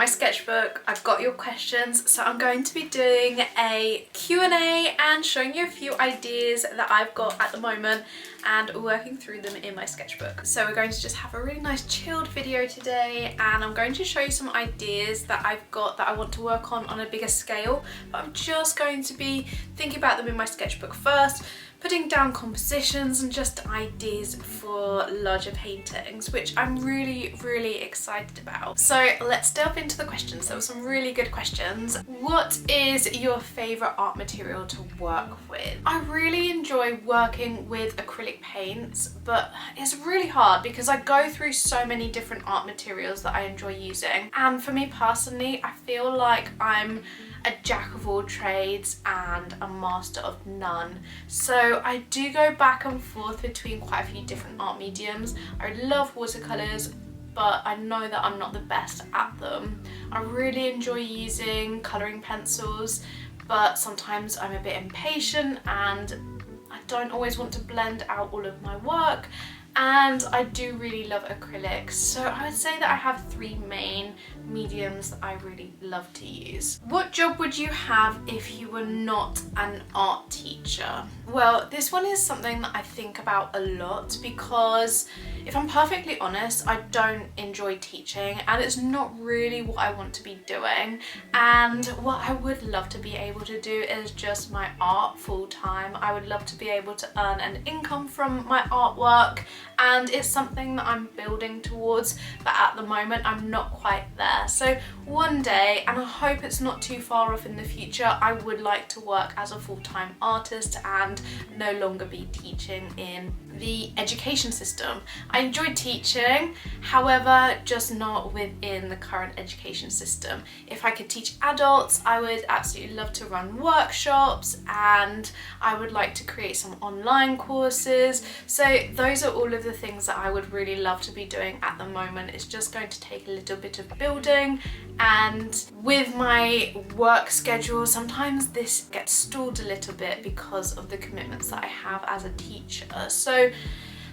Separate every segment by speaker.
Speaker 1: sketchbook. I've got your questions, so I'm going to be doing a Q&A and showing you a few ideas that I've got at the moment and working through them in my sketchbook. So we're going to just have a really nice chilled video today, and I'm going to show you some ideas that I've got that I want to work on a bigger scale, but I'm just going to be thinking about them in my sketchbook first, putting down compositions and just ideas for larger paintings, which I'm really excited about. So let's delve into the questions. There were some really good questions. What is your favourite art material to work with? I really enjoy working with acrylic paints, but it's really hard because I go through so many different art materials that I enjoy using. And for me personally, I feel like I'm a jack of all trades and a master of none. So I do go back and forth between quite a few different art mediums. I love watercolours, but I know that I'm not the best at them. I really enjoy using colouring pencils, but sometimes I'm a bit impatient and I don't always want to blend out all of my work. And I do really love acrylics, so I would say that I have three main mediums that I really love to use. What job would you have if you were not an art teacher? Well, this one is something that I think about a lot because if I'm perfectly honest, I don't enjoy teaching and it's not really what I want to be doing. And what I would love to be able to do is just my art full time. I would love to be able to earn an income from my artwork, and it's something that I'm building towards, but at the moment I'm not quite there. So one day, and I hope it's not too far off in the future, I would like to work as a full-time artist and no longer be teaching in the education system. I enjoy teaching, however, just not within the current education system. If I could teach adults, I would absolutely love to run workshops, and I would like to create some online courses. So those are all of the things that I would really love to be doing at the moment. It's just going to take a little bit of building, and with my work schedule, sometimes this gets stalled a little bit because of the commitments that I have as a teacher. So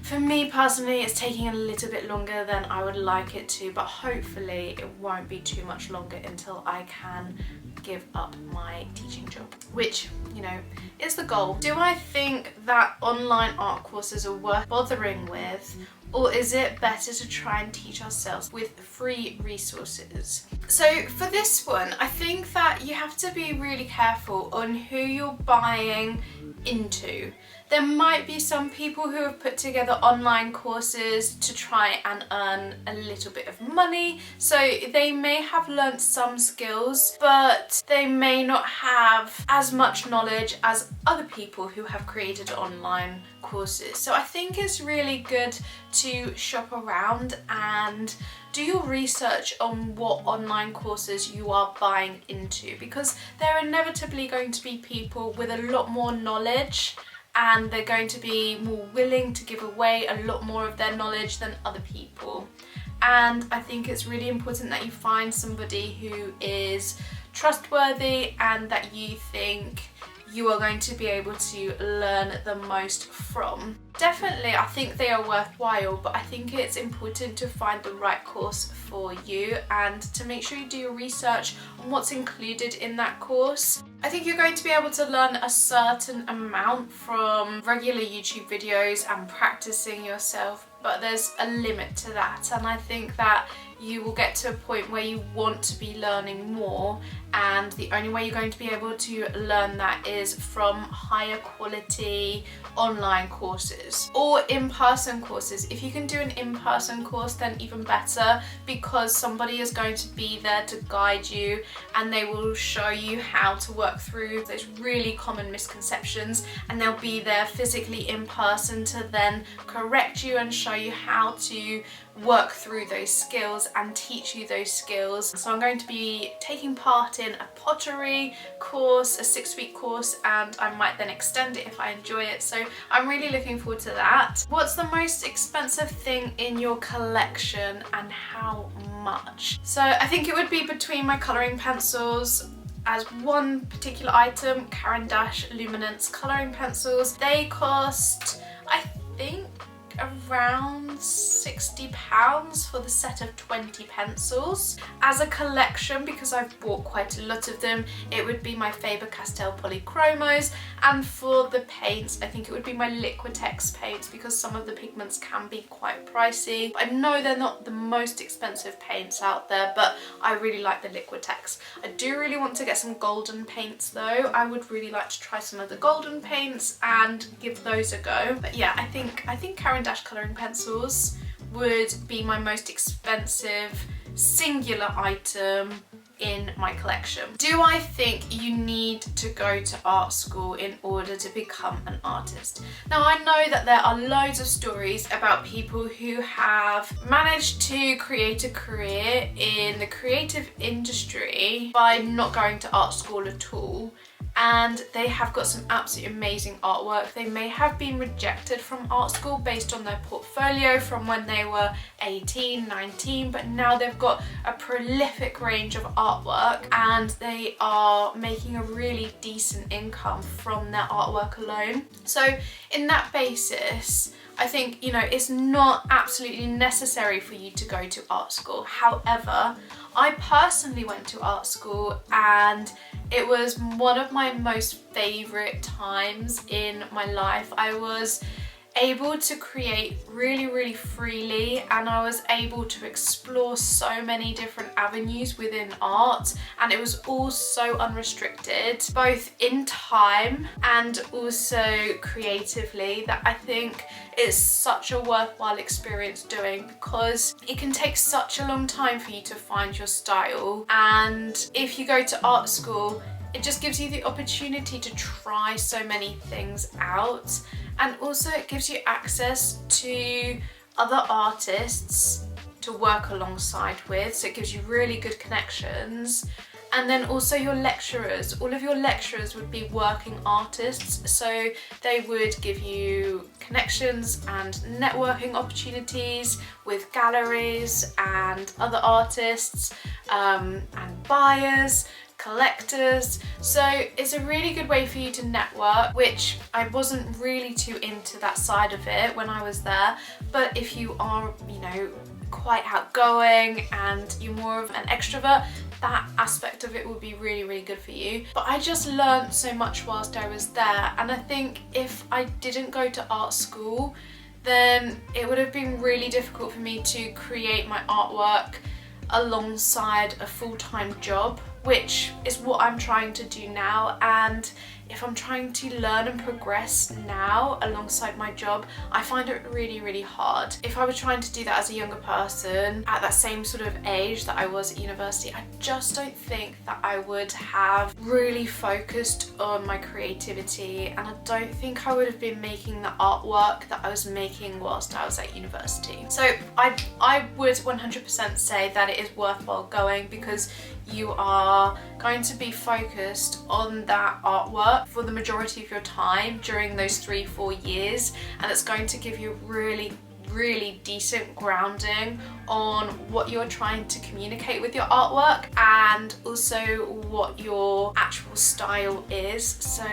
Speaker 1: for me personally, it's taking a little bit longer than I would like it to, but hopefully it won't be too much longer until I can give up my teaching job, which, you know, is the goal. Do I think that online art courses are worth bothering with, or is it better to try and teach ourselves with free resources? So for this one, I think that you have to be really careful on who you're buying into. There might be some people who have put together online courses to try and earn a little bit of money. So they may have learnt some skills, but they may not have as much knowledge as other people who have created online courses. So I think it's really good to shop around and do your research on what online courses you are buying into, because there are inevitably going to be people with a lot more knowledge, and they're going to be more willing to give away a lot more of their knowledge than other people. And I think it's really important that you find somebody who is trustworthy and that you think you are going to be able to learn the most from. Definitely, I think they are worthwhile, but I think it's important to find the right course for you and to make sure you do your research on what's included in that course. I think you're going to be able to learn a certain amount from regular YouTube videos and practicing yourself, but there's a limit to that, and I think that you will get to a point where you want to be learning more, and the only way you're going to be able to learn that is from higher quality online courses or in-person courses. If you can do an in-person course, then even better, because somebody is going to be there to guide you and they will show you how to work through those really common misconceptions, and they'll be there physically in person to then correct you and show you how to work through those skills and teach you those skills. So I'm going to be taking part in a pottery course, a 6-week course, and I might then extend it if I enjoy it. So I'm really looking forward to that. What's the most expensive thing in your collection and how much? So I think it would be between my colouring pencils as one particular item, Caran d'Ache Luminance colouring pencils. They cost, I think, around £60 for the set of 20 pencils. As a collection, because I've bought quite a lot of them, it would be my Faber-Castell Polychromos, and for the paints I think it would be my Liquitex paints, because some of the pigments can be quite pricey. I know they're not the most expensive paints out there, but I really like the Liquitex. I do really want to get some golden paints though. I would really like to try some of the golden paints and give those a go. But yeah, I think Caran d'Ache colouring pencils would be my most expensive singular item in my collection. Do I think you need to go to art school in order to become an artist? Now, I know that there are loads of stories about people who have managed to create a career in the creative industry by not going to art school at all, and they have got some absolutely amazing artwork. They may have been rejected from art school based on their portfolio from when they were 18, 19, but now they've got a prolific range of artwork and they are making a really decent income from their artwork alone. So in that basis, I think, you know, it's not absolutely necessary for you to go to art school. However, I personally went to art school and it was one of my most favourite times in my life. I was able to create really freely, and I was able to explore so many different avenues within art, and it was all so unrestricted, both in time and also creatively, that I think it's such a worthwhile experience doing, because it can take such a long time for you to find your style. And if you go to art school, it just gives you the opportunity to try so many things out, and also it gives you access to other artists to work alongside with, so it gives you really good connections. And then also your lecturers, all of your lecturers would be working artists, so they would give you connections and networking opportunities with galleries and other artists, and buyers, collectors. So it's a really good way for you to network, which I wasn't really too into that side of it when I was there. But if you are, you know, quite outgoing and you're more of an extrovert, that aspect of it will be really good for you. But I just learned so much whilst I was there, and I think if I didn't go to art school, then it would have been really difficult for me to create my artwork alongside a full-time job, which is what I'm trying to do now. And if I'm trying to learn and progress now alongside my job, I find it really hard. If I was trying to do that as a younger person at that same sort of age that I was at university, I just don't think that I would have really focused on my creativity, and I don't think I would have been making the artwork that I was making whilst I was at university. So I would 100% say that it is worthwhile going, because you are going to be focused on that artwork for the majority of your time during those 3-4 years, and it's going to give you really decent grounding on what you're trying to communicate with your artwork and also what your actual style is. So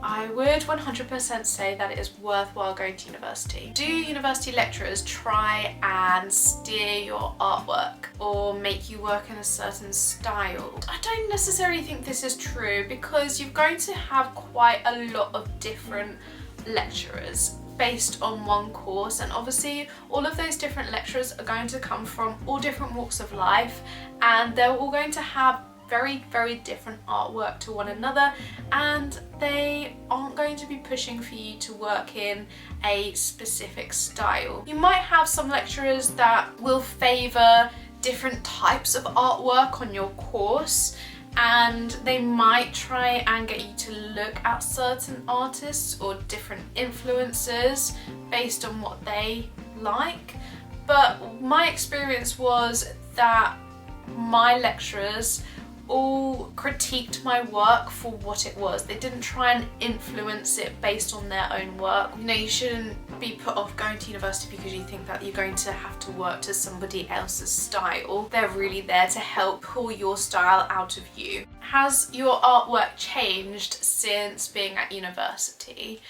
Speaker 1: I would 100% say that it is worthwhile going to university. Do university lecturers try and steer your artwork or make you work in a certain style? I don't necessarily think this is true, because you're going to have quite a lot of different lecturers based on one course, and obviously all of those different lecturers are going to come from all different walks of life, and they're all going to have very different artwork to one another, and they aren't going to be pushing for you to work in a specific style. You might have some lecturers that will favour different types of artwork on your course, and they might try and get you to look at certain artists or different influences based on what they like. But my experience was that my lecturers all critiqued my work for what it was. They didn't try and influence it based on their own work. You know, you shouldn't be put off going to university because you think that you're going to have to work to somebody else's style. They're really there to help pull your style out of you. Has your artwork changed since being at university?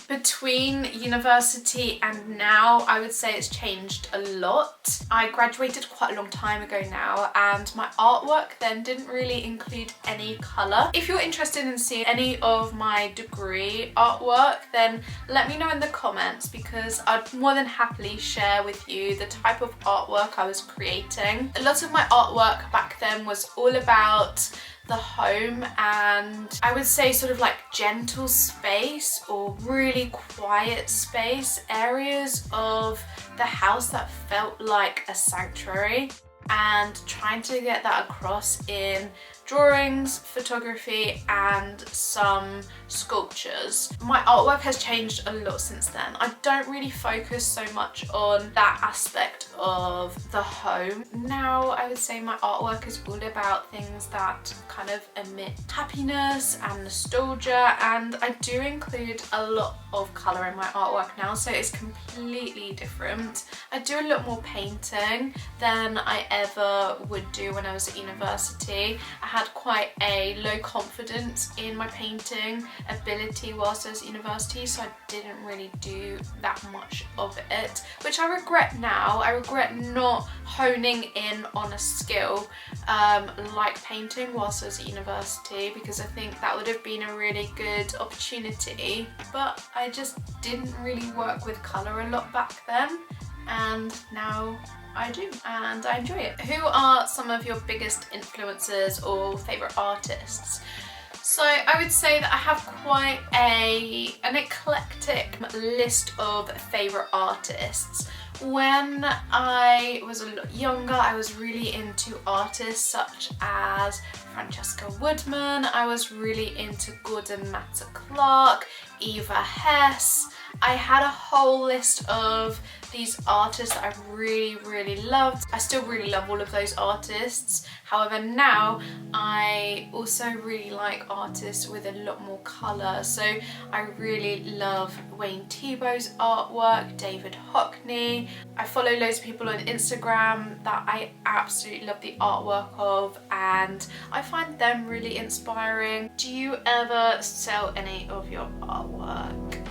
Speaker 1: Between university and now, I would say it's changed a lot. I graduated quite a long time ago now, and my artwork then didn't really include any colour. If you're interested in seeing any of my degree artwork, then let me know in the comments, because I'd more than happily share with you the type of artwork I was creating. A lot of my artwork back then was all about the home, and I would say sort of like gentle space or really quiet space, areas of the house that felt like a sanctuary, and trying to get that across in drawings, photography, and some sculptures. My artwork has changed a lot since then. I don't really focus so much on that aspect of the home. Now I would say my artwork is all about things that kind of emit happiness and nostalgia, and I do include a lot of colour in my artwork now, so it's completely different. I do a lot more painting than I ever would do when I was at university. I had quite a low confidence in my painting ability whilst I was at university, so I didn't really do that much of it, which I regret now. I regret not honing in on a skill like painting whilst I was at university, because I think that would have been a really good opportunity, but I just didn't really work with colour a lot back then, and now I do, and I enjoy it. Who are some of your biggest influencers or favourite artists? So I would say that I have quite an eclectic list of favourite artists. When I was a lot younger, I was really into artists such as Francesca Woodman. I was really into Gordon Matta Clark, Eva Hess. I had a whole list of these artists that I really loved. I still really love all of those artists. However, now I also really like artists with a lot more colour. So I really love Wayne Thiebaud's artwork, David Hockney. I follow loads of people on Instagram that I absolutely love the artwork of, and I find them really inspiring. Do you ever sell any of your artwork?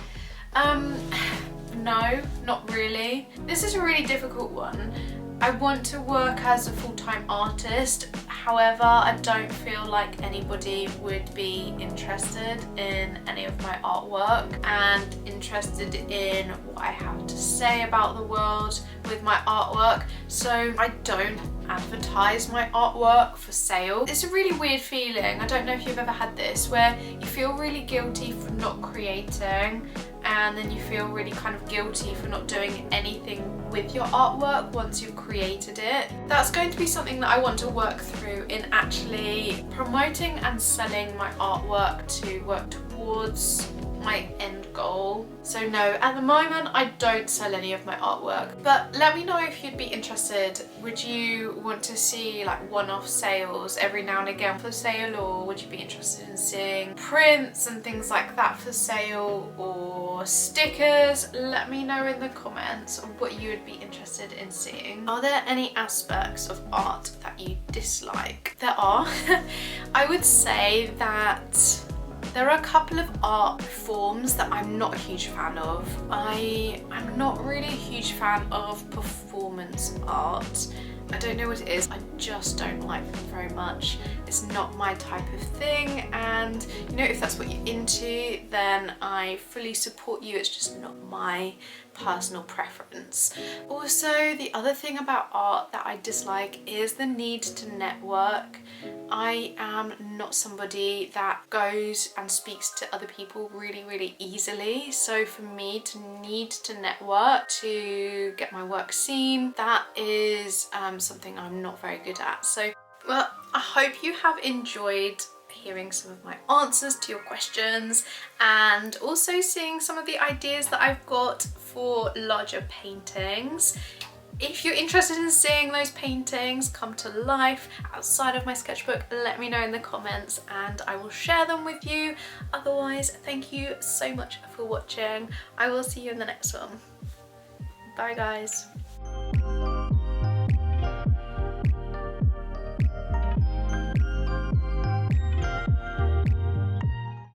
Speaker 1: No, not really. This is a really difficult one. I want to work as a full-time artist, however, I don't feel like anybody would be interested in any of my artwork and interested in what I have to say about the world with my artwork, so I don't advertise my artwork for sale. It's a really weird feeling. I don't know if you've ever had this, where you feel really guilty for not creating, and then you feel really kind of guilty for not doing anything with your artwork once you've created it. That's going to be something that I want to work through in actually promoting and selling my artwork to work towards my end goal. So no, at the moment I don't sell any of my artwork, but let me know if you'd be interested. Would you want to see like one-off sales every now and again for sale, or would you be interested in seeing prints and things like that for sale, or stickers? Let me know in the comments what you would be interested in seeing. Are there any aspects of art that you dislike? There are. I would say that there are a couple of art forms that I'm not a huge fan of. I'm not really a huge fan of performance art. I don't know what it is, I just don't like them very much. It's not my type of thing, and you know, if that's what you're into, then I fully support you. It's just not my personal preference. Also, the other thing about art that I dislike is the need to network. I am not somebody that goes and speaks to other people really easily, so for me to need to network to get my work seen, that is something I'm not very good at. So, well, I hope you have enjoyed hearing some of my answers to your questions, and also seeing some of the ideas that I've got for larger paintings. If you're interested in seeing those paintings come to life outside of my sketchbook, let me know in the comments and I will share them with you. Otherwise, thank you so much for watching. I will see you in the next one. Bye guys.